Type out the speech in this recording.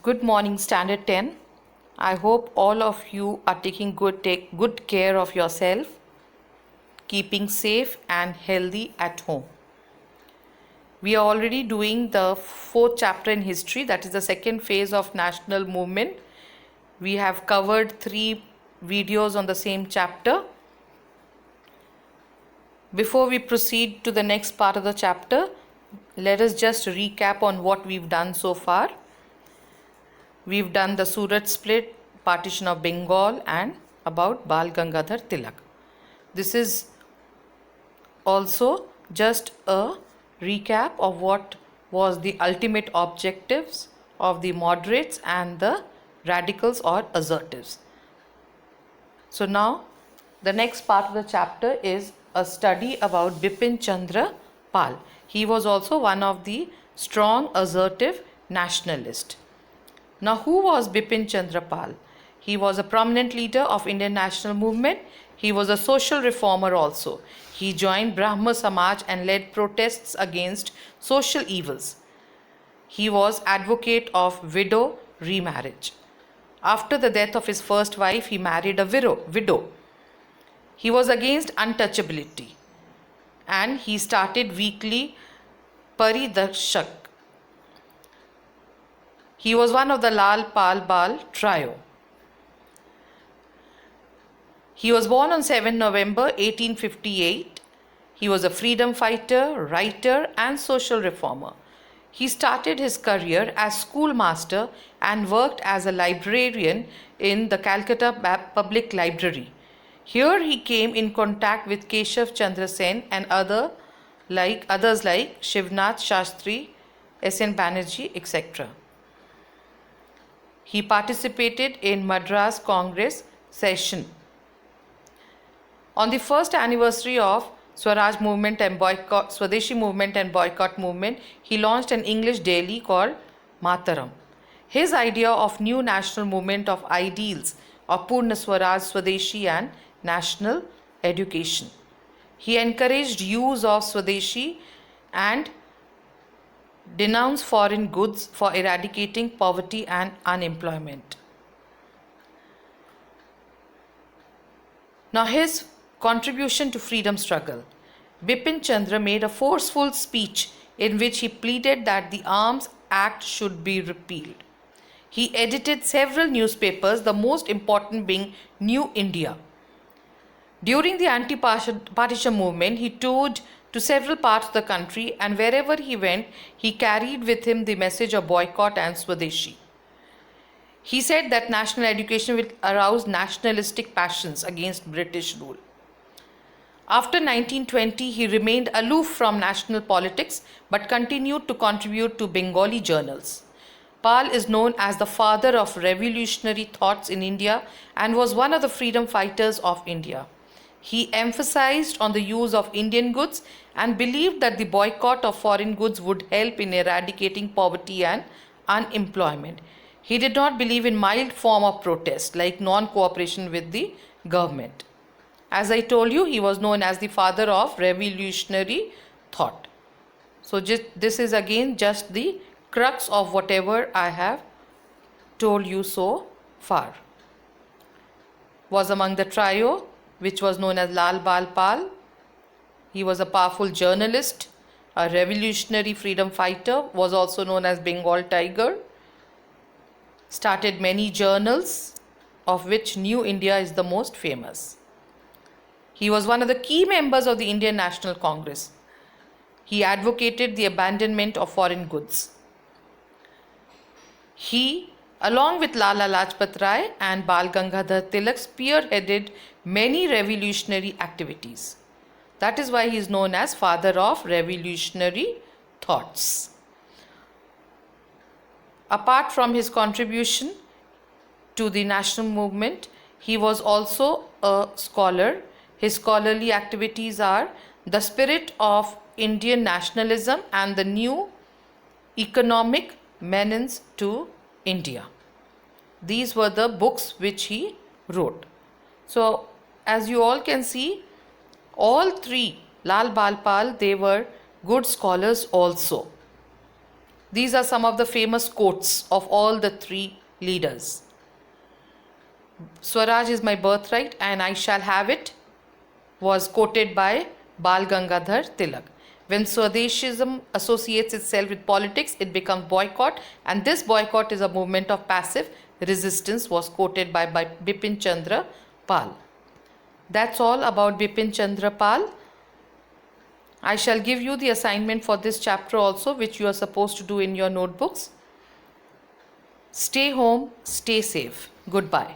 Good morning, Standard 10. I hope all of you are taking good care of yourself, keeping safe and healthy at home. We are already doing the fourth chapter in history, that is the second phase of national movement. We have covered 3 videos on the same chapter. Before we proceed to the next part of the chapter, let us just recap on what we've done so far. We've done the Surat split, partition of Bengal, and about Bal Gangadhar Tilak. This is also just a recap of what was the ultimate objectives of the moderates and the radicals or assertives. So now the next part of the chapter is a study about Bipin Chandra Pal. He was also one of the strong assertive nationalists. Now, who was Bipin Chandra Pal? He was a prominent leader of Indian national movement. He was a social reformer also. He joined Brahmo Samaj and led protests against social evils. He was advocate of widow remarriage. After the death of his first wife, he married a widow. He was against untouchability and he started weekly Paridarshak. He was one of the Lal Pal Bal trio. He was born on 7 November 1858. He was a freedom fighter, writer and social reformer. He started his career as schoolmaster and worked as a librarian in the Calcutta Public Library. Here he came in contact with Keshav Chandra Sen and others like Shivnath Shastri, S.N. Banerjee, etc. He participated in Madras Congress session. On the first anniversary of Swaraj movement and boycott, Swadeshi movement and boycott movement, he launched an English daily called Mataram. His idea of new national movement of ideals of Purna Swaraj, Swadeshi and national education. He encouraged use of Swadeshi and denounced foreign goods for eradicating poverty and unemployment. Now his contribution to freedom struggle. Bipin Chandra made a forceful speech in which he pleaded that the Arms Act should be repealed. He edited several newspapers, the most important being New India. During the anti-partition movement, he toured to several parts of the country and wherever he went, he carried with him the message of boycott and Swadeshi. He said that national education will arouse nationalistic passions against British rule. After 1920, he remained aloof from national politics but continued to contribute to Bengali journals. Pal is known as the father of revolutionary thoughts in India and was one of the freedom fighters of India. He emphasized on the use of Indian goods and believed that the boycott of foreign goods would help in eradicating poverty and unemployment. He did not believe in mild form of protest like non-cooperation with the government. As I told you, he was known as the father of revolutionary thought. So this is again just the crux of whatever I have told you so far. Was among the trio which was known as Lal Bal Pal. He was a powerful journalist, a revolutionary freedom fighter, was also known as Bengal Tiger. Started many journals, of which New India is the most famous. He was one of the key members of the Indian National Congress. He advocated the abandonment of foreign goods. He, along with Lala Lajpat Rai and Bal Gangadhar Tilak, spearheaded many revolutionary activities. That is why he is known as father of revolutionary thoughts. Apart from his contribution to the national movement, he was also a scholar. His scholarly activities are The Spirit of Indian Nationalism and the New Economic Menace to India. These were the books which he wrote. So, as you all can see, all 3, Lal Bal Pal, they were good scholars also. These are some of the famous quotes of all the three leaders. Swaraj is my birthright and I shall have it was quoted by Bal Gangadhar Tilak. When Swadeshism associates itself with politics, it becomes boycott, and this boycott is a movement of passive resistance, was quoted by Bipin Chandra Pal. That's all about Bipin Chandra Pal. I shall give you the assignment for this chapter also, which you are supposed to do in your notebooks. Stay home, stay safe. Goodbye.